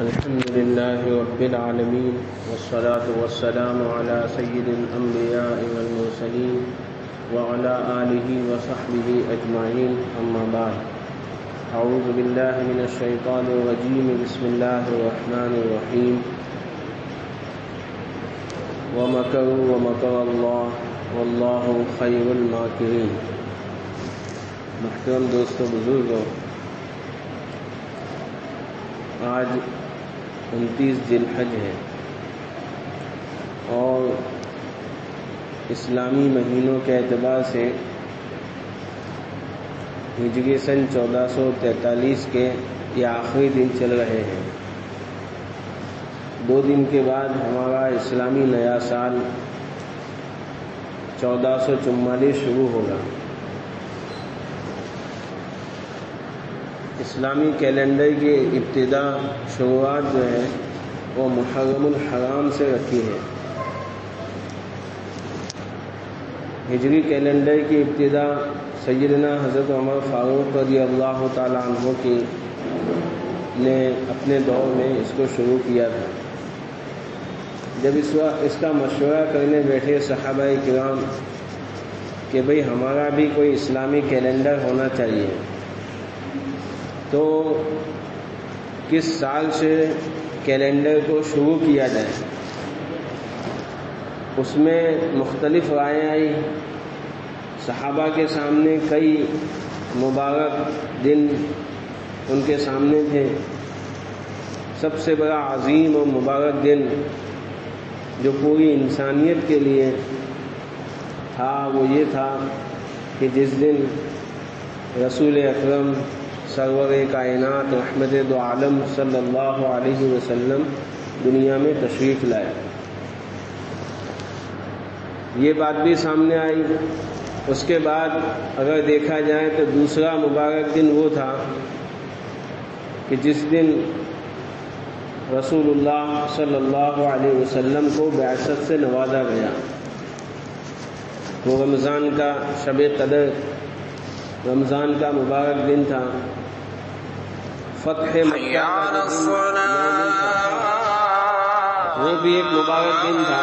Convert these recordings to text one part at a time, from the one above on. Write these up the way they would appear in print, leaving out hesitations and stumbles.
الحمد لله رب العالمين والصلاة والسلام على سيد الأنبياء والمرسلين وعلى آله وصحبه أجمعين أما بعد أعوذ بالله من الشيطان الرجيم بسم الله الرحمن الرحيم ومكروا ومكر الله والله خير الماكرين. محترم دوستو بزرگوں، آج 29 ذی الحج ہے اور اسلامی مہینوں کے اعتبار سے ہجری سن 1443 کے یہ آخری دن چل رہے ہیں. 2 دن کے بعد ہمارا اسلامی نیا سال 1444 شروع ہوگا. اسلامی کیلنڈر کی ابتدا شروعات جو ہے وہ محرم الحرام سے رکھی ہے. ہجری کیلنڈر کی ابتدا سیدنا حضرت عمر فاروق رضی اللہ تعالیٰ عنہ کی نے اپنے دور میں اس کو شروع کیا تھا. جب اس کا مشورہ کرنے بیٹھے صحابہ کرام کہ بھئی ہمارا بھی کوئی اسلامی کیلنڈر ہونا چاہیے، تو کس سال سے کیلنڈر کو شروع کیا جائے، اس میں مختلف رائیں آئی. صحابہ کے سامنے کئی مبارک دن ان کے سامنے تھے. سب سے بڑا عظیم اور مبارک دن جو پوری انسانیت کے لیے تھا وہ یہ تھا کہ جس دن رسول اکرم سرور کائنات رحمت دو عالم صلی اللہ علیہ وسلم دنیا میں تشریف لائے. یہ بات بھی سامنے آئی. اس کے بعد اگر دیکھا جائے تو دوسرا مبارک دن وہ تھا کہ جس دن رسول اللہ صلی اللہ علیہ وسلم کو بعثت سے نوازا گیا. وہ رمضان کا شب قدر، رمضان کا مبارک دن تھا. فتح مکہ وہ بھی ایک مبارک دن تھا.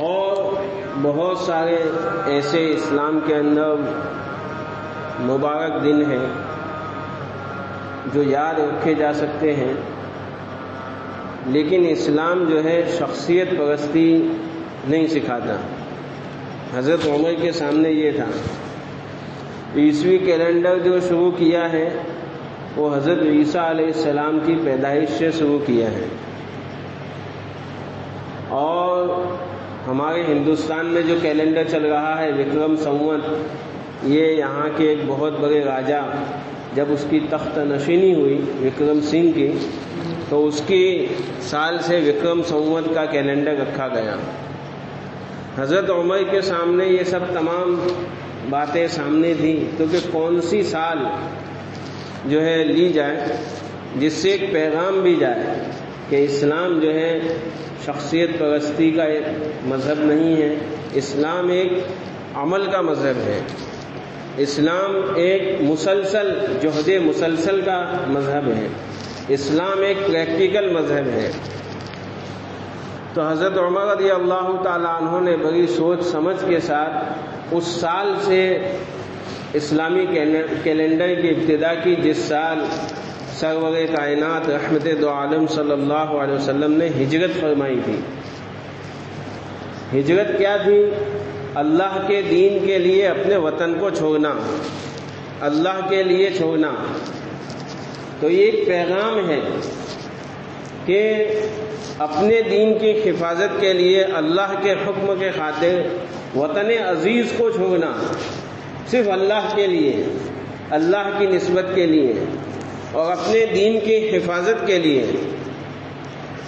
اور بہت سارے ایسے اسلام کے اندر مبارک دن ہیں جو یاد رکھے جا سکتے ہیں، لیکن اسلام جو ہے شخصیت پرستی نہیں سکھاتا. حضرت عمر کے سامنے یہ تھا. عیسوی کیلنڈر جو شروع کیا ہے وہ حضرت عیسیٰ علیہ السلام کی پیدائش سے شروع کیا ہے. اور ہمارے ہندوستان میں جو کیلنڈر چل رہا ہے وکرم سنوت، یہ یہاں کے ایک بہت بڑے راجا جب اس کی تخت نشینی ہوئی وکرم سنگھ کی، تو اس کی سال سے وکرم سنوت کا کیلنڈر رکھا گیا. حضرت عمر کے سامنے یہ سب تمام باتیں سامنے تھیں، کیونکہ کون سی سال جو ہے لی جائے جس سے ایک پیغام بھی جائے کہ اسلام جو ہے شخصیت پرستی کا ایک مذہب نہیں ہے. اسلام ایک عمل کا مذہب ہے. اسلام ایک مسلسل جہد مسلسل کا مذہب ہے. اسلام ایک پریکٹیکل مذہب ہے. تو حضرت عمر رضی اللہ تعالیٰ عنہ نے بڑی سوچ سمجھ کے ساتھ اس سال سے اسلامی کیلنڈر کی ابتدا کی جس سال سرور کائنات رحمت دو عالم صلی اللہ علیہ وسلم نے ہجرت فرمائی تھی. ہجرت کیا تھی؟ اللہ کے دین کے لیے اپنے وطن کو چھوڑنا، اللہ کے لیے چھوڑنا. تو یہ ایک پیغام ہے کہ اپنے دین کی حفاظت کے لیے اللہ کے حکم کے خاطر وطن عزیز کو چھوڑنا، صرف اللہ کے لیے، اللہ کی نسبت کے لیے اور اپنے دین کی حفاظت کے لیے.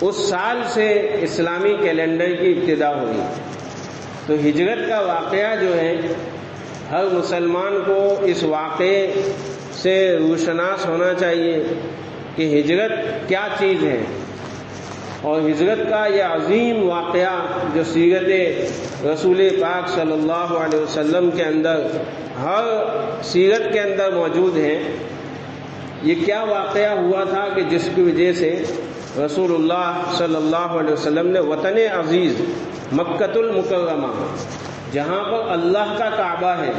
اس سال سے اسلامی کیلنڈر کی ابتدا ہوئی. تو ہجرت کا واقعہ جو ہے ہر مسلمان کو اس واقعے سے روشناس ہونا چاہیے کہ ہجرت کیا چیز ہے. اور ہجرت کا یہ عظیم واقعہ جو سیرت رسول پاک صلی اللہ علیہ وسلم کے اندر ہر سیرت کے اندر موجود ہیں، یہ کیا واقعہ ہوا تھا کہ جس کی وجہ سے رسول اللہ صلی اللہ علیہ وسلم نے وطن عزیز مکۃ المکرمہ، جہاں پر اللہ کا کعبہ ہے،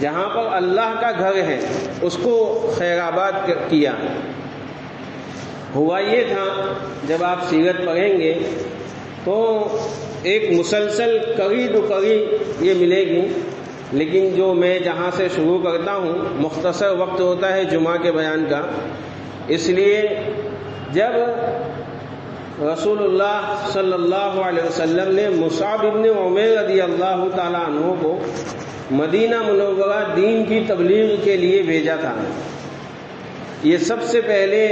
جہاں پر اللہ کا گھر ہے، اس کو خیر آباد کیا۔ ہوا یہ تھا، جب آپ سیرت پڑھیں گے تو ایک مسلسل کڑی دو کڑی یہ ملے گی، لیکن جو میں جہاں سے شروع کرتا ہوں، مختصر وقت ہوتا ہے جمعہ کے بیان کا، اس لیے جب رسول اللہ صلی اللہ علیہ وسلم نے مصعب ابن عمیر رضی اللہ تعالیٰ عنہ کو مدینہ منورہ دین کی تبلیغ کے لیے بھیجا تھا، یہ سب سے پہلے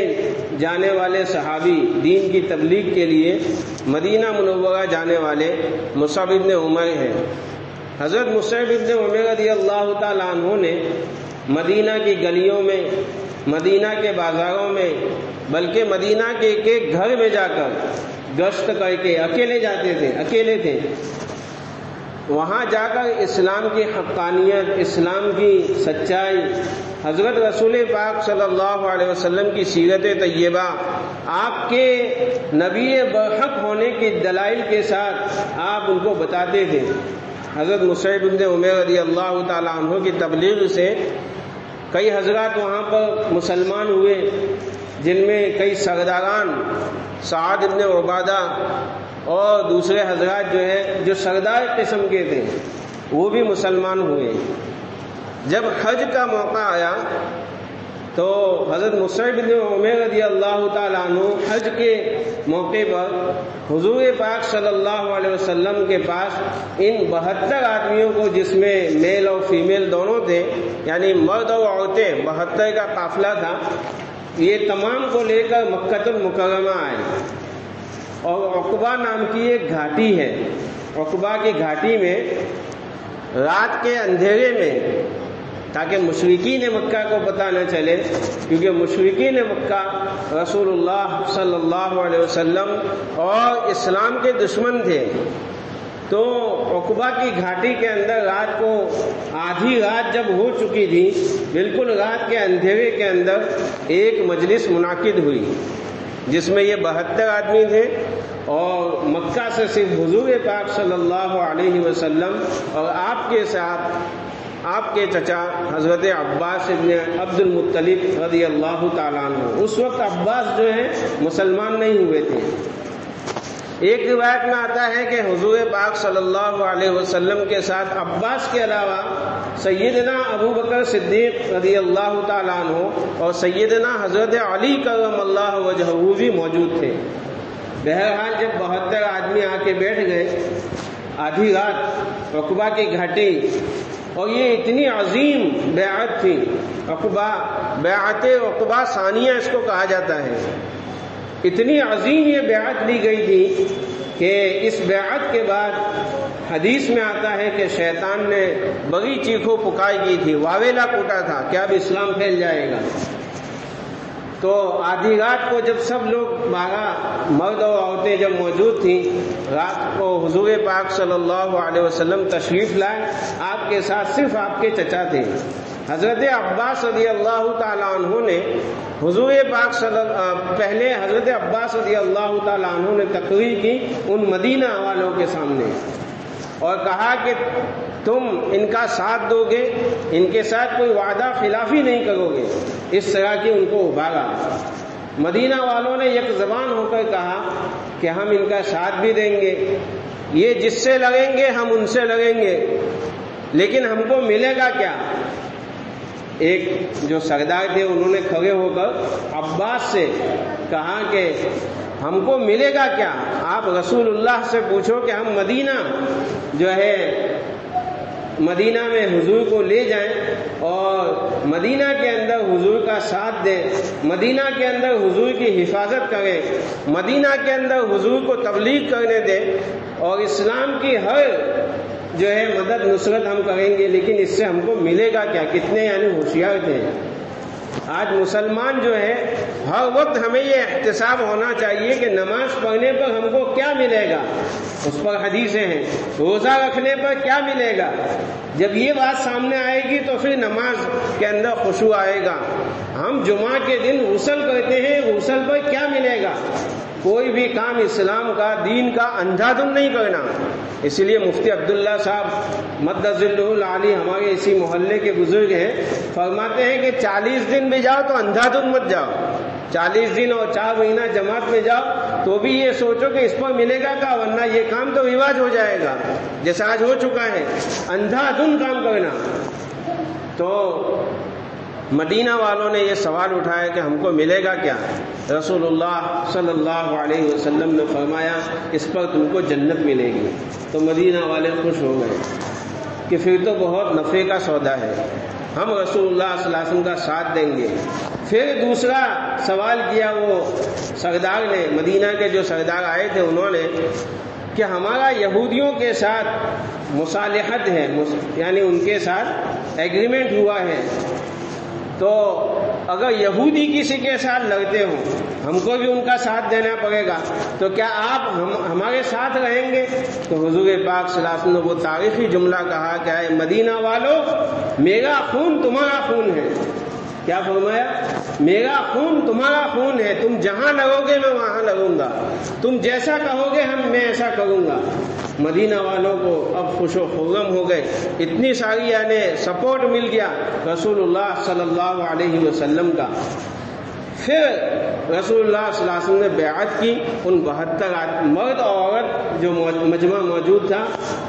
جانے والے صحابی دین کی تبلیغ کے لیے مدینہ منورہ جانے والے مصعب ابن عمیر ہیں۔ حضرت مصعب ابن عمیر رضی اللہ تعالیٰ عنہ نے مدینہ کی گلیوں میں، مدینہ کے بازاروں میں، بلکہ مدینہ کے ایک ایک گھر میں جا کر گشت کر کے اکیلے جاتے تھے، اکیلے تھے، وہاں جا کر اسلام کی حقانیت، اسلام کی سچائی، حضرت رسول پاک صلی اللہ علیہ وسلم کی سیرت طیبہ، آپ کے نبی برحق ہونے کے دلائل کے ساتھ آپ ان کو بتاتے تھے۔ حضرت مصعب بن عمیر رضی اللہ تعالیٰ عنہ کی تبلیغ سے کئی حضرات وہاں پر مسلمان ہوئے، جن میں کئی سرداران، سعد بن عبادہ اور دوسرے حضرات جو ہیں جو سردار قسم کے تھے، وہ بھی مسلمان ہوئے۔ جب حج کا موقع آیا تو حضرت مصعب بن عمیر رضی اللہ تعالیٰ عنہ حج کے موقع پر حضور پاک صلی اللہ علیہ وسلم کے پاس ان 72 آدمیوں کو، جس میں میل اور فیمیل دونوں تھے، یعنی مرد اور عورتیں 72 کا قافلہ تھا، یہ تمام کو لے کر مکۃ المکرمہ آئے۔ اور عقبہ نام کی ایک گھاٹی ہے، عقبہ کی گھاٹی میں رات کے اندھیرے میں، تاکہ مشرکین مکہ کو پتہ نہ چلے، کیونکہ مشرکین مکہ رسول اللہ صلی اللہ علیہ وسلم اور اسلام کے دشمن تھے، تو عقبہ کی گھاٹی کے اندر رات کو آدھی رات جب ہو چکی تھی، بالکل رات کے اندھیرے کے اندر ایک مجلس منعقد ہوئی، جس میں یہ 72 آدمی تھے، اور مکہ سے صرف حضور پاک صلی اللہ علیہ وسلم اور آپ کے ساتھ آپ کے چچا حضرت عباس ابن عبد المطلب رضی اللہ تعالیٰ عنہ۔ اس وقت عباس جو ہے مسلمان نہیں ہوئے تھے۔ ایک روایت میں آتا ہے کہ حضور پاک صلی اللہ علیہ وسلم کے ساتھ عباس کے علاوہ سیدنا ابو بکر صدیق رضی اللہ تعالیٰ عنہ اور سیدنا حضرت علی کرم اللہ وجہہ بھی موجود تھے۔ بہرحال جب 72 آدمی آ کے بیٹھ گئے آدھی رات عقبہ کی گھاٹی، اور یہ اتنی عظیم بیعت تھی، عقبہ بیعت عقبہ ثانیہ اس کو کہا جاتا ہے، اتنی عظیم یہ بیعت لی گئی تھی کہ اس بیعت کے بعد حدیث میں آتا ہے کہ شیطان نے بڑی چیخو پکائی کی تھی، واویلا کوٹا تھا کہ اب اسلام پھیل جائے گا۔ تو آدھی رات کو جب سب لوگ بھاگا، مرد اور عورتیں جب موجود تھیں، رات کو حضور پاک صلی اللہ علیہ وسلم تشریف لائے، آپ کے ساتھ صرف آپ کے چچا تھے۔ حضرت عباس رضی اللہ تعالیٰ عنہ نے حضور پاک پہلے حضرت عباس رضی اللہ تعالیٰ عنہ نے تقریر کی ان مدینہ والوں کے سامنے، اور کہا کہ تم ان کا ساتھ دو گے، ان کے ساتھ کوئی وعدہ خلافی نہیں کرو گے، اس طرح کی ان کو ابھارا۔ مدینہ والوں نے یک زبان ہو کر کہا کہ ہم ان کا ساتھ بھی دیں گے، یہ جس سے لڑیں گے ہم ان سے لڑیں گے، لیکن ہم کو ملے گا کیا؟ ایک جو سردار تھے انہوں نے کھڑے ہو کر عباس سے کہا کہ ہم کو ملے گا کیا؟ آپ رسول اللہ سے پوچھو کہ ہم مدینہ جو ہے مدینہ میں حضور کو لے جائیں اور مدینہ کے اندر حضور کا ساتھ دیں، مدینہ کے اندر حضور کی حفاظت کریں، مدینہ کے اندر حضور کو تبلیغ کرنے دیں، اور اسلام کی ہر جو ہے مدد نصرت ہم کریں گے، لیکن اس سے ہم کو ملے گا کیا؟ کتنے یعنی ہوشیار تھے۔ آج مسلمان جو ہے ہر وقت ہمیں یہ احتساب ہونا چاہیے کہ نماز پڑھنے پر ہم کو کیا ملے گا، اس پر حدیثیں ہیں، روزہ رکھنے پر کیا ملے گا۔ جب یہ بات سامنے آئے گی تو پھر نماز کے اندر خشوع آئے گا۔ ہم جمعہ کے دن غسل کرتے ہیں، غسل پر کیا ملے گا؟ کوئی بھی کام اسلام کا، دین کا اندھا دھند نہیں کرنا۔ اس لیے مفتی عبداللہ صاحب مدد ظلہ العالی ہمارے اسی محلے کے بزرگ ہیں، فرماتے ہیں کہ 40 دن بھی جاؤ تو اندھا دھند مت جاؤ، 40 دن اور 4 مہینہ جماعت میں جاؤ تو بھی یہ سوچو کہ اس پر ملے گا کیا، ورنہ یہ کام تو رواج ہو جائے گا جیسا آج ہو چکا ہے، اندھا دھند کام کرنا۔ تو مدینہ والوں نے یہ سوال اٹھایا کہ ہم کو ملے گا کیا؟ رسول اللہ صلی اللہ علیہ وسلم نے فرمایا اس پر تم کو جنت ملے گی۔ تو مدینہ والے خوش ہو گئے کہ پھر تو بہت نفع کا سودا ہے، ہم رسول اللہ صلی اللہ علیہ وسلم کا ساتھ دیں گے۔ پھر دوسرا سوال کیا وہ سردار نے، مدینہ کے جو سردار آئے تھے انہوں نے، کہ ہمارا یہودیوں کے ساتھ مصالحت ہے، یعنی ان کے ساتھ ایگریمنٹ ہوا ہے، تو اگر یہودی کسی کے ساتھ لڑتے ہوں ہم کو بھی ان کا ساتھ دینا پڑے گا، تو کیا آپ ہمارے ساتھ رہیں گے؟ تو حضور پاک صلی اللہ علیہ وسلم نے وہ تاریخی جملہ کہا کہ اے مدینہ والو، میرا خون تمہارا خون ہے۔ کیا فرمایا؟ میرا خون تمہارا خون ہے، تم جہاں لگو گے میں وہاں لگوں گا، تم جیسا کہو گے میں ایسا کروں گا۔ مدینہ والوں کو اب خوش و خرم ہو گئے، اتنی ساری یعنی سپورٹ مل گیا رسول اللہ صلی اللہ علیہ وسلم کا۔ پھر رسول اللہ صلی اللہ علیہ وسلم نے بیعت کی، ان 72 مرد اور عورت جو مجمع موجود تھا،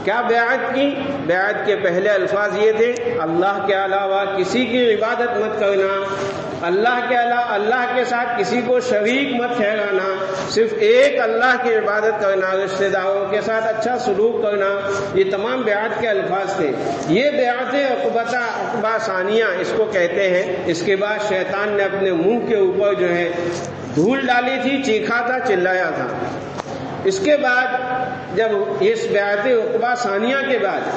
کیا بیعت کی؟ بیعت کے پہلے الفاظ یہ تھے، اللہ کے علاوہ کسی کی عبادت مت کرنا، اللہ کے علاوہ اللہ کے ساتھ کسی کو شریک مت ٹھہرانا، صرف ایک اللہ کی عبادت کرنا، رشتہ داروں کے ساتھ اچھا سلوک کرنا، یہ تمام بیعت کے الفاظ تھے۔ یہ بیعت عقبہ ثانیہ اس کو کہتے ہیں۔ اس کے بعد شیطان نے اپنے منہ کے اوپر جو ہے دھول ڈالی تھی، چیخا تھا، چلایا تھا۔ اس کے بعد جب اس بیعت عقبہ ثانیہ کے بعد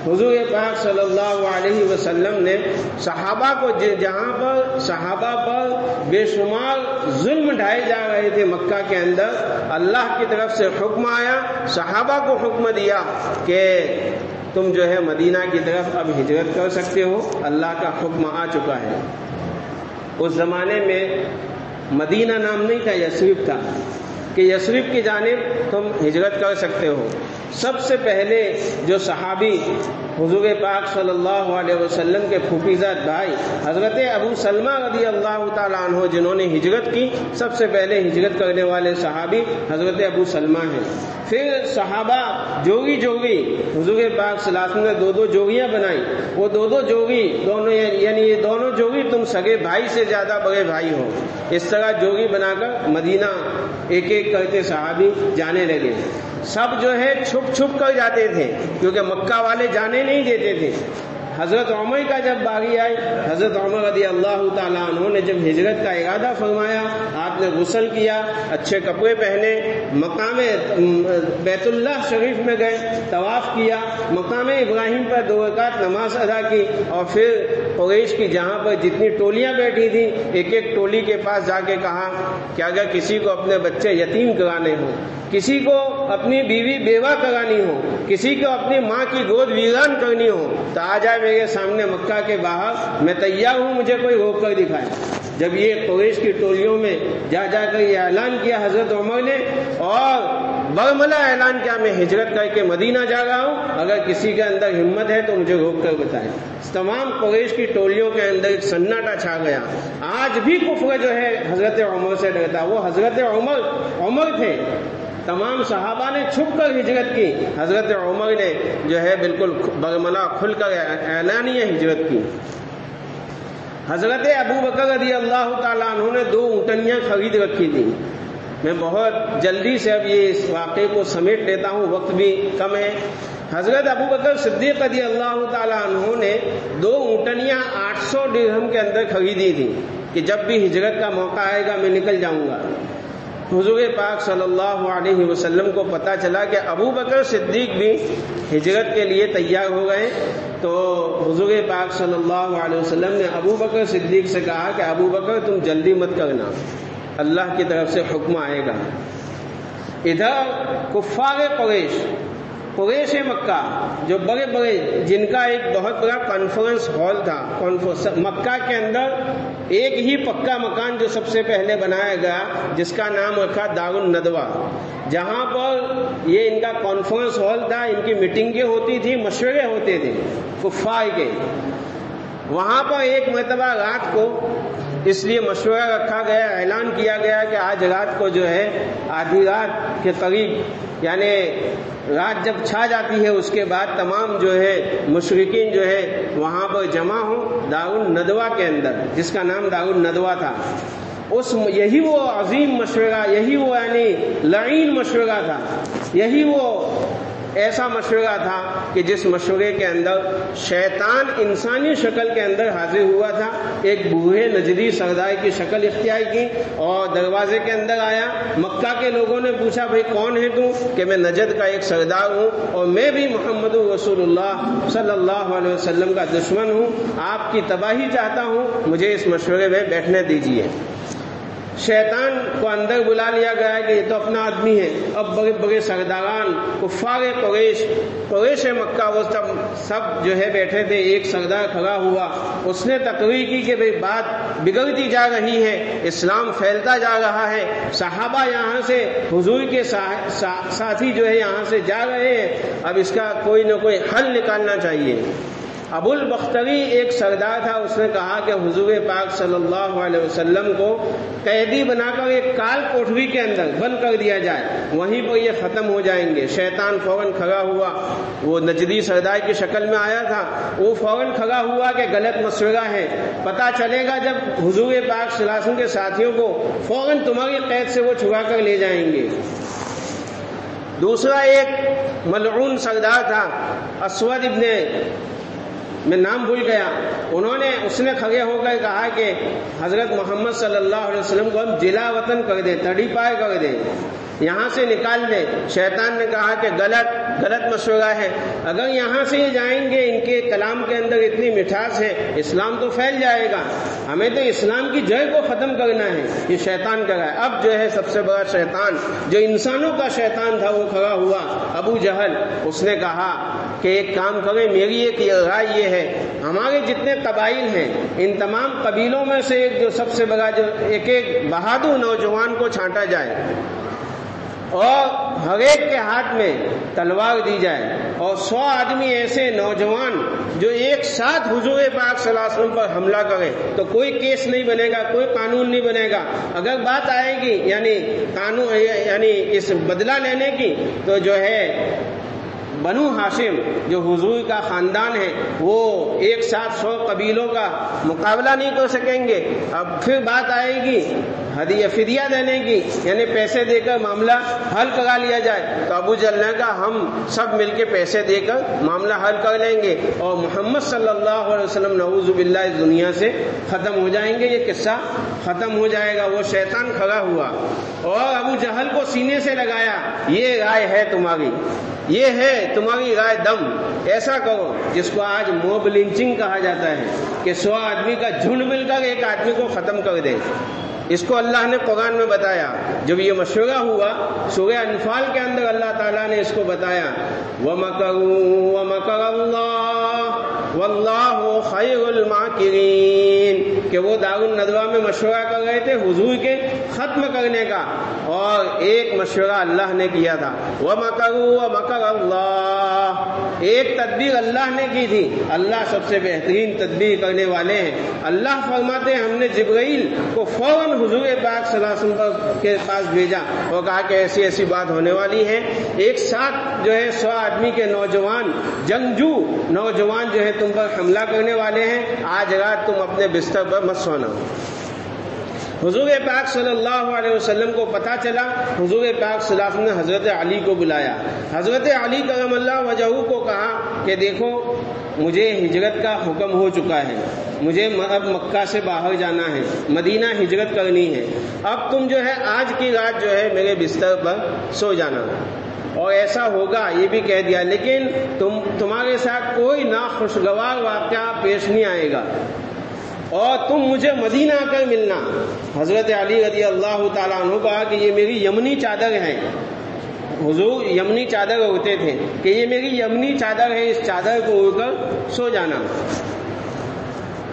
حضور پاک صلی اللہ علیہ وسلم نے صحابہ کو، جہاں پر صحابہ پر بے شمار ظلم ڈھائے جا رہے تھے مکہ کے اندر، اللہ کی طرف سے حکم آیا، صحابہ کو حکم دیا کہ تم جو ہے مدینہ کی طرف اب ہجرت کر سکتے ہو، اللہ کا حکم آ چکا ہے۔ اس زمانے میں مدینہ نام نہیں تھا، یثرب تھا، کہ یثرب کی جانب تم ہجرت کر سکتے ہو۔ سب سے پہلے جو صحابی حضور پاک صلی اللہ علیہ وسلم کے پھوپھیزاد بھائی حضرت ابو سلمہ رضی اللہ تعالیٰ عنہ جنہوں نے ہجرت کی، سب سے پہلے ہجرت کرنے والے صحابی حضرت ابو سلمہ ہیں۔ پھر صحابہ جوگی حضور پاک صلی اللہ علیہ وسلم نے 2 جوگیاں بنائی، وہ 2 جوگی دونوں، یعنی یہ دونوں جوگی تم سگے بھائی سے زیادہ بڑے بھائی ہو، اس طرح جوگی بنا کر مدینہ ایک ایک کرتے صحابی جانے لگے۔ سب جو ہے چھپ چھپ کر جاتے تھے کیونکہ مکہ والے جانے نہیں دیتے تھے۔ حضرت عمر کا جب باری آئی، حضرت عمر رضی اللہ تعالیٰ عنہ نے جب ہجرت کا ارادہ فرمایا، آپ نے غسل کیا، اچھے کپڑے پہنے، مقام بیت اللہ شریف میں گئے، طواف کیا، مقام ابراہیم پر 2 رکعت نماز ادا کی، اور پھر قریش کی جہاں پر جتنی ٹولیاں بیٹھی تھیں ایک ایک ٹولی کے پاس جا کے کہا کہ اگر کسی کو اپنے بچے یتیم کرانے ہوں، کسی کو اپنی بیوی بیوہ کرانی ہو، کسی کو اپنی ماں کی گود ویران کرنی ہو تو آ جائے میرے سامنے مکہ کے باہر، میں تیار ہوں، مجھے کوئی روک کر دکھائے۔ جب یہ قریش کی ٹولیوں میں جا کر یہ اعلان کیا حضرت عمر نے، اور برملا اعلان کیا میں ہجرت کر کے مدینہ جا رہا ہوں، اگر کسی کے اندر ہمت ہے تو مجھے روک کر بتائیں۔ تمام قریش کی ٹولیوں کے اندر ایک سناٹا چھا گیا۔ آج بھی کفر جو ہے حضرت عمر سے ڈرتا، وہ حضرت عمر تھے۔ تمام صحابہ نے چھپ کر ہجرت کی، حضرت عمر نے جو ہے بالکل برملا کھل کر اعلانیہ ہجرت کی۔ حضرت ابو بکر رضی اللہ تعالیٰ عنہ نے 2 اونٹنیاں خرید رکھی تھیں۔ میں بہت جلدی سے اب یہ اس واقعے کو سمیٹ لیتا ہوں، وقت بھی کم ہے۔ حضرت ابو بکر صدیق رضی اللہ تعالیٰ عنہ نے 2 اونٹنیاں 800 درہم کے اندر خریدی تھیں کہ جب بھی ہجرت کا موقع آئے گا میں نکل جاؤں گا۔ حضور پاک صلی اللہ علیہ وسلم کو پتہ چلا کہ ابو بکر صدیق بھی ہجرت کے لیے تیار ہو گئے، تو حضور پاک صلی اللہ علیہ وسلم نے ابو بکر صدیق سے کہا کہ ابو بکر تم جلدی مت کرنا، اللہ کی طرف سے حکم آئے گا۔ ادھر کفار قریش مکہ جو بڑے بڑے، جن کا ایک بہت بڑا کانفرنس ہال تھا، مکہ کے اندر ایک ہی پکا مکان جو سب سے پہلے بنایا گیا، جس کا نام رکھا دار الندوہ، جہاں پر یہ ان کا کانفرنس ہال تھا، ان کی میٹنگیں ہوتی تھی، مشورے ہوتے تھے کفار کے۔ وہاں پر ایک مرتبہ رات کو اس لیے مشورہ رکھا گیا، اعلان کیا گیا کہ آج رات کو جو ہے آدھی رات کے قریب، یعنی رات جب چھا جاتی ہے اس کے بعد تمام جو ہے مشرکین جو ہے وہاں پر جمع ہوں دار الندوہ کے اندر، جس کا نام دار الندوہ تھا۔ یہی وہ عظیم مشورہ، یہی وہ یعنی لعین مشورہ تھا، یہی وہ ایسا مشورہ تھا کہ جس مشورے کے اندر شیطان انسانی شکل کے اندر حاضر ہوا تھا، ایک بوڑھے نجدی سردار کی شکل اختیار کی اور دروازے کے اندر آیا۔ مکہ کے لوگوں نے پوچھا بھائی کون ہے تو؟ کہ میں نجد کا ایک سردار ہوں اور میں بھی محمد رسول اللہ صلی اللہ علیہ وسلم کا دشمن ہوں، آپ کی تباہی چاہتا ہوں، مجھے اس مشورے میں بیٹھنے دیجیے۔ شیطان کو اندر بلا لیا گیا کہ یہ تو اپنا آدمی ہے۔ اب بڑے بڑے سرداران کفار قریش مکہ وہ سب جو ہے بیٹھے تھے، ایک سردار کھڑا ہوا، اس نے تقریر کی کہ بھئی بات بگڑتی جا رہی ہے، اسلام پھیلتا جا رہا ہے، صحابہ یہاں سے حضور کے ساتھی جو ہے یہاں سے جا رہے ہیں، اب اس کا کوئی نہ کوئی حل نکالنا چاہیے۔ ابو البختری ایک سردار تھا، اس نے کہا کہ حضور پاک صلی اللہ علیہ وسلم کو قیدی بنا کر ایک کال کوٹھری کے اندر بند کر دیا جائے، وہیں پر یہ ختم ہو جائیں گے۔ شیطان فوراً کھڑا ہوا، وہ نجدی سردار کی شکل میں آیا تھا، وہ فوراً کھڑا ہوا کہ غلط مشورہ ہے، پتہ چلے گا جب حضور پاک صلی اللہ علیہ وسلم کے ساتھیوں کو، فوراً تمہاری قید سے وہ چھڑا کر لے جائیں گے۔ دوسرا ایک ملعون سردار تھا، اسود ابن، میں نام بھول گیا، اس نے کھڑے ہو کر کہا کہ حضرت محمد صلی اللہ علیہ وسلم کو ہم جلا وطن کر دیں، تڑی پائے کر دیں، یہاں سے نکال دیں۔ شیطان نے کہا کہ غلط مشورہ ہے، اگر یہاں سے یہ جائیں گے، ان کے کلام کے اندر اتنی مٹھاس ہے، اسلام تو پھیل جائے گا، ہمیں تو اسلام کی جڑ کو ختم کرنا ہے، یہ شیطان کر رہا ہے۔ اب جو ہے سب سے بڑا شیطان جو انسانوں کا شیطان تھا وہ کھڑا ہوا، ابو جہل، اس نے کہا کہ ایک کام کریں، میری ایک رائے یہ ہے، ہمارے جتنے قبائل ہیں ان تمام قبیلوں میں سے ایک جو سب سے بڑا جو ایک بہادر نوجوان کو چھانٹا جائے اور ہر ایک کے ہاتھ میں تلوار دی جائے، اور 100 آدمی ایسے نوجوان جو ایک ساتھ حضور پاک صلی اللہ علیہ وسلم پر حملہ کریں، تو کوئی کیس نہیں بنے گا، کوئی قانون نہیں بنے گا۔ اگر بات آئے گی یعنی اس بدلہ لینے کی، تو جو ہے بنو ہاشم جو حضور کا خاندان ہے وہ ایک ساتھ 100 قبیلوں کا مقابلہ نہیں کر سکیں گے۔ اب پھر بات آئے گی فدیہ دینے کی، یعنی پیسے دے کر معاملہ حل کرا لیا جائے، تو ابو جہل نے کہا ہم سب مل کے پیسے دے کر معاملہ حل کر لیں گے اور محمد صلی اللہ علیہ وسلم نعوذ باللہ اس دنیا سے ختم ہو جائیں گے، یہ قصہ ختم ہو جائے گا۔ وہ شیطان کھڑا ہوا اور ابو جہل کو سینے سے لگایا، یہ رائے ہے تمہاری، یہ ہے تمہاری رائے دم، ایسا کرو، جس کو آج موب لنچنگ کہا جاتا ہے کہ 100 آدمی کا جھنڈ مل کر ایک آدمی کو ختم کر دے۔ اس کو اللہ نے قرآن میں بتایا۔ جب یہ مشورہ ہوا سورہ انفال کے اندر اللہ تعالیٰ نے اس کو بتایا، وَمَكَرُوا وَمَكَرَ اللَّهُ وَاللَّهُ خَيْرُ الْمَاكِرِينَ، کہ وہ دار الندوہ میں مشورہ کر رہے تھے حضور کے ختم کرنے کا، اور ایک مشورہ اللہ نے کیا تھا، وَمَكَرُوا وَمَكَرَ اللَّهُ، ایک تدبیر اللہ نے کی تھی، اللہ سب سے بہترین تدبیر کرنے والے ہیں۔ اللہ فرماتے ہیں ہم نے جبرائیل کو فوراً حضور پاک صلی اللہ علیہ وسلم کے پاس بھیجا اور کہا کہ ایسی ایسی بات ہونے والی ہے، ایک ساتھ جو ہے 100 آدمی کے نوجوان جنگجو نوجوان جو ہے تم پر حملہ کرنے والے ہیں، آج رات تم اپنے بستر پر مت سونا۔ حضور پاک صلی اللہ علیہ وسلم کو پتہ چلا، حضور پاک صلی اللہ علیہ وسلم نے حضرت علی کو بلایا، حضرت علی کرم اللہ وجہہ کو کہا کہ دیکھو مجھے ہجرت کا حکم ہو چکا ہے، مجھے اب مکہ سے باہر جانا ہے، مدینہ ہجرت کرنی ہے، اب تم جو ہے آج کی رات جو ہے میرے بستر پر سو جانا، اور ایسا ہوگا یہ بھی کہہ دیا، لیکن تمہارے ساتھ کوئی ناخوشگوار واقعہ پیش نہیں آئے گا، اور تم مجھے مدینہ آ کر ملنا۔ حضرت علی رضی اللہ تعالیٰ عنہ کہا کہ یہ میری یمنی چادر ہے، حضور یمنی چادر ہوتے تھے کہ یہ میری یمنی چادر ہے، اس چادر کو اوڑھ کر سو جانا۔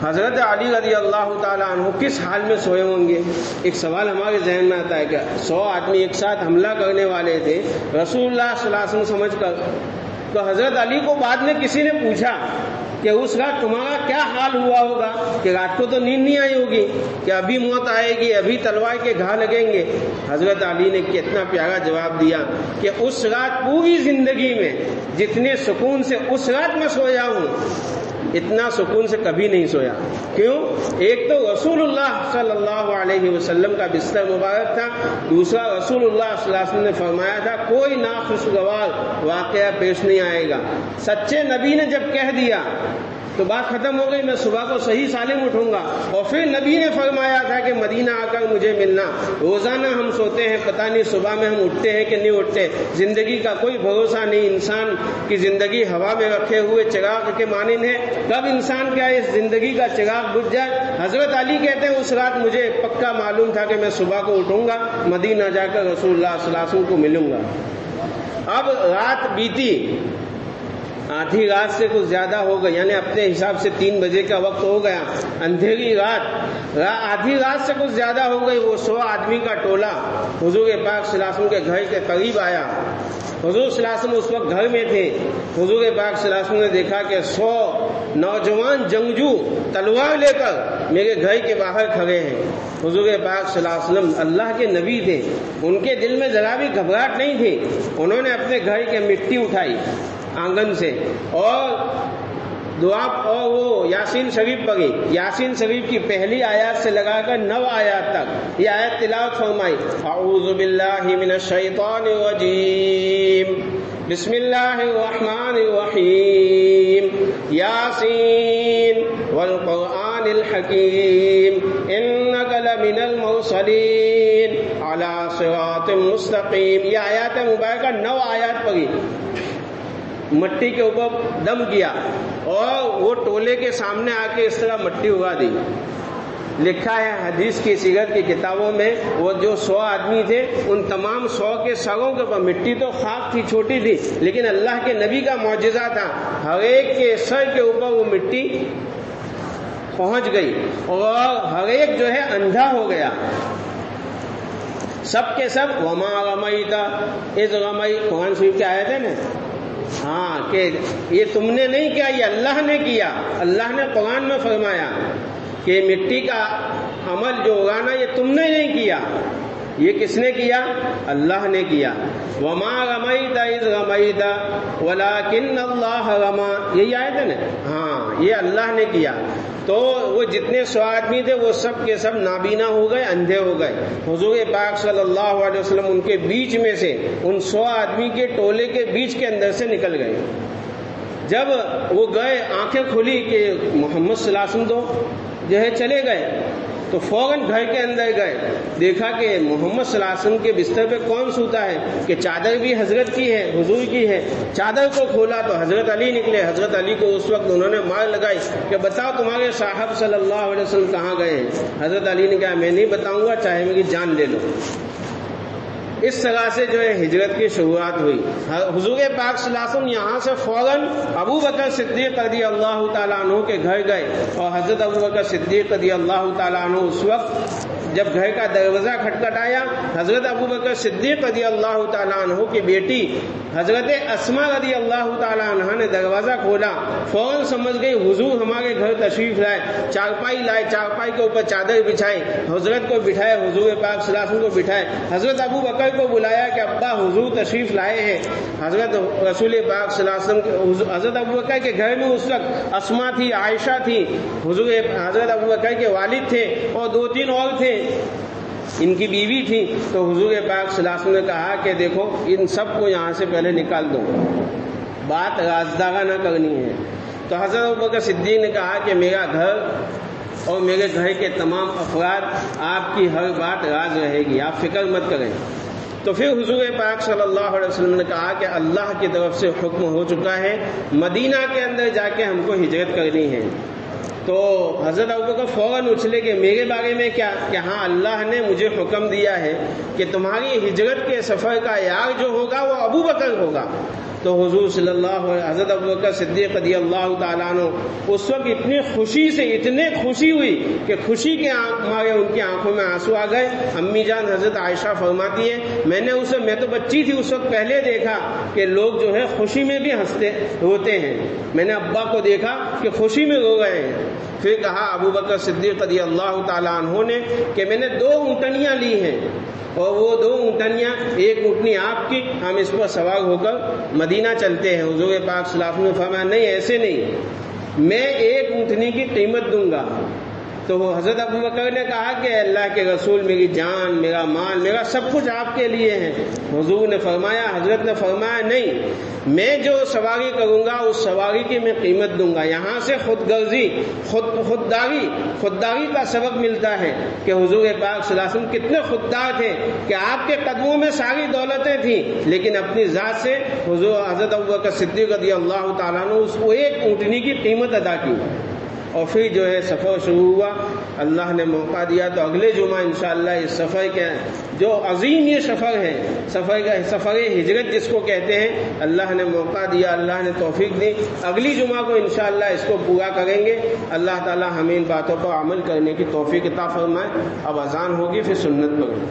حضرت علی رضی اللہ تعالیٰ عنہ کس حال میں سوئے ہوں گے؟ ایک سوال ہمارے ذہن میں آتا ہے کہ 100 آدمی ایک ساتھ حملہ کرنے والے تھے رسول اللہ صلی اللہ علیہ وسلم سمجھ کر، تو حضرت علی کو بعد میں کسی نے پوچھا کہ اس رات تمہارا کیا حال ہوا ہوگا، کہ رات کو تو نیند نہیں آئی ہوگی، کہ ابھی موت آئے گی، ابھی تلوار کے گھا لگیں گے۔ حضرت علی نے کتنا پیارا جواب دیا کہ اس رات پوری زندگی میں جتنے سکون سے اس رات میں سویا ہوں اتنا سکون سے کبھی نہیں سویا۔ کیوں؟ ایک تو رسول اللہ صلی اللہ علیہ وسلم کا بستر مبارک تھا، دوسرا رسول اللہ صلی اللہ علیہ وسلم نے فرمایا تھا کوئی ناخوشگوار واقعہ پیش نہیں آئے گا۔ سچے نبی نے جب کہہ دیا تو بات ختم ہو گئی، میں صبح کو صحیح سالم اٹھوں گا، اور پھر نبی نے فرمایا تھا کہ مدینہ آ کر مجھے ملنا۔ روزانہ ہم سوتے ہیں، پتہ نہیں صبح میں ہم اٹھتے ہیں کہ نہیں اٹھتے، زندگی کا کوئی بھروسہ نہیں، انسان کی زندگی ہوا میں رکھے ہوئے چراغ کے مانند ہے، کب انسان کیا اس زندگی کا چراغ بجھ جائے۔ حضرت علی کہتے ہیں اس رات مجھے پکا معلوم تھا کہ میں صبح کو اٹھوں گا، مدینہ جا کر رسول اللہ صلی اللہ علیہ وسلم کو ملوں گا۔ اب رات بیتی، آدھی رات سے کچھ زیادہ ہو گئی، یعنی اپنے حساب سے 3 بجے کا وقت ہو گیا، اندھیری رات، آدھی رات سے کچھ زیادہ ہو گئی۔ وہ 100 آدمی کا ٹولہ حضور پاک صلی اللہ علیہ وسلم کے گھر کے قریب آیا۔ حضور صلی اللہ علیہ وسلم اس وقت گھر میں تھے۔ حضور پاک صلی اللہ علیہ وسلم نے دیکھا کہ 100 نوجوان جنگجو تلوار لے کر میرے گھر کے باہر کھڑے ہیں۔ حضور پاک صلی اللہ علیہ وسلم اللہ کے نبی تھے، ان کے دل میں ذرا بھی گھبراہٹ نہیں تھی۔ انہوں نے اپنے گھر کے مٹی اٹھائی آنگن سے اور دعا اور وہ یاسین شریف پڑھی، یاسین شریف کی پہلی آیات سے لگا کر 9 آیات تک یہ آیت تلاوت فرمائی۔ اعوذ باللہ من الشیطان الرجیم، بسم اللہ الرحمن الرحیم، یاسین والقرآن الحکیم انک لمن المرسلین علی صراط مستقیم۔ یہ آیات مبارکہ 9 آیات پڑھی، مٹی کے اوپر دم کیا اور وہ ٹولے کے سامنے آ کے اس طرح مٹی اگا دی۔ لکھا ہے حدیث کی سیرت کی کتابوں میں، وہ جو 100 آدمی تھے ان تمام 100 کے سروں کے اوپر مٹی تو خاک تھی، چھوٹی تھی، لیکن اللہ کے نبی کا معجزہ تھا، ہر ایک کے سر کے اوپر وہ مٹی پہنچ گئی اور ہر ایک جو ہے اندھا ہو گیا۔ سب کے سب وما رمیت اذ رمیت، قرآن شریف کی آیت ہے نا، ہاں کہ یہ تم نے نہیں کیا، یہ اللہ نے کیا۔ اللہ نے قرآن میں فرمایا کہ مٹی کا عمل جو اگانا یہ تم نے نہیں کیا، یہ کس نے کیا؟ اللہ نے کیا۔ وما رمیت اذ رمیت ولکن اللہ رمی، یہی آیت ہے نا، ہاں یہ اللہ نے کیا۔ تو وہ جتنے 100 آدمی تھے وہ سب کے سب نابینا ہو گئے، اندھے ہو گئے۔ حضور پاک صلی اللہ علیہ وسلم ان کے بیچ میں سے، ان 100 آدمی کے ٹولے کے بیچ کے اندر سے نکل گئے۔ جب وہ گئے، آنکھیں کھلی کہ محمد صلی اللہ علیہ وسلم تو جو ہے چلے گئے، تو فوراً گھر کے اندر گئے، دیکھا کہ محمد صلی اللہ علیہ وسلم کے بستر پہ کون سوتا ہے، کہ چادر بھی حضرت کی ہے، حضور کی ہے۔ چادر کو کھولا تو حضرت علی نکلے۔ حضرت علی کو اس وقت انہوں نے مار لگائی کہ بتاؤ تمہارے صاحب صلی اللہ علیہ وسلم کہاں گئے ہیں؟ حضرت علی نے کہا میں نہیں بتاؤں گا، چاہے میری جان لے لو۔ اس طرح سے جو ہے ہجرت کی شروعات ہوئی۔ حضور پاک صلی اللہ علیہ وسلم یہاں سے فوراً ابو بکر صدیق رضی اللہ تعالیٰ عنہ کے گھر گئے، اور حضرت ابو بکر صدیق رضی اللہ تعالیٰ عنہ اس وقت جب گھر کا دروازہ کھٹکھٹایا، حضرت ابو بکر صدیق رضی اللہ تعالیٰ عنہ کی بیٹی حضرت اسما رضی اللہ تعالیٰ عنہ نے دروازہ کھولا، فوراً سمجھ گئی حضور ہمارے گھر تشریف لائے، چارپائی لائے، چارپائی کے اوپر چادر بچھائی، حضرت کو بٹھائے، حضور پاک صلی اللہ علیہ وسلم کو بٹھائے، حضرت ابو بکر کو بلایا کہ ابا حضور تشریف لائے ہیں۔ حضرت رسول پاک صلی اللہ علیہ وسلم، حضرت ابو بکر کے گھر میں اس وقت اسما تھی، عائشہ تھی، حضرت ابو بکر کے والد تھے اور 2-3 اور تھے ان کی بیوی تھی، تو حضور پاک صلی اللہ علیہ وسلم نے کہا کہ دیکھو ان سب کو یہاں سے پہلے نکال دو، بات رازدارہ نہ کرنی ہے۔ تو حضرت ابوبکر صدیق نے کہا کہ میرا گھر اور میرے گھر کے تمام افراد آپ کی ہر بات راز رہے گی، آپ فکر مت کریں۔ تو پھر حضور پاک صلی اللہ علیہ وسلم نے کہا کہ اللہ کی طرف سے حکم ہو چکا ہے، مدینہ کے اندر جا کے ہم کو ہجرت کرنی ہے۔ تو حضرت ابوبکر فوراً اچھلے کہ میرے بارے میں کیا؟ کہ ہاں اللہ نے مجھے حکم دیا ہے کہ تمہاری ہجرت کے سفر کا یار جو ہوگا وہ ابوبکر ہوگا۔ تو حضور صلی اللہ علیہ حضرت ابوبکر صدیق رضی اللہ تعالیٰ عنہ اس وقت اتنی خوشی سے اتنے خوشی ہوئی کہ خوشی کے مارے ان کی آنکھوں میں آنسو آ گئے۔ امی جان حضرت عائشہ فرماتی ہے میں تو بچی تھی اس وقت پہلے دیکھا کہ لوگ جو ہے خوشی میں بھی روتے ہیں، میں نے ابا کو دیکھا کہ خوشی میں رو رہے ہیں۔ پھر کہا ابوبکر صدیق رضی اللہ تعالیٰ عنہ نے کہ میں نے 2 اونٹنیاں لی ہیں، اور وہ 2 اونٹنیاں، ایک اونٹنی آپ کی، ہم اس پر سوار ہو کر مدینہ چلتے ہیں۔ حضور پاک صلی اللہ علیہ وسلم نے فرمایا نہیں ایسے نہیں، میں ایک اونٹنی کی قیمت دوں گا۔ تو وہ حضرت ابوبکر نے کہا کہ اللہ کے رسول میری جان، میرا مال، میرا سب کچھ آپ کے لیے ہے۔ حضور نے فرمایا، حضرت نے فرمایا نہیں، میں جو سواری کروں گا اس سواری کی میں قیمت دوں گا۔ یہاں سے خودداری کا سبق ملتا ہے کہ حضور پاک صلی اللہ علیہ وسلم کتنے خوددار تھے کہ آپ کے قدموں میں ساری دولتیں تھیں، لیکن اپنی ذات سے حضرت ابوبکر صدیق رضی اللہ تعالیٰ نے اس کو ایک اونٹنی کی قیمت ادا کی۔ اور پھر جو ہے سفر شروع ہوا، اللہ نے موقع دیا تو اگلے جمعہ انشاءاللہ اس سفر کے جو عظیم یہ سفر ہے، سفر ہجرت جس کو کہتے ہیں، اللہ نے موقع دیا، اللہ نے توفیق دی، اگلی جمعہ کو انشاءاللہ اس کو پورا کریں گے۔ اللہ تعالی ہمیں ان باتوں پر عمل کرنے کی توفیق عطا فرمائے۔ اب اذان ہوگی، پھر سنت پڑھیں۔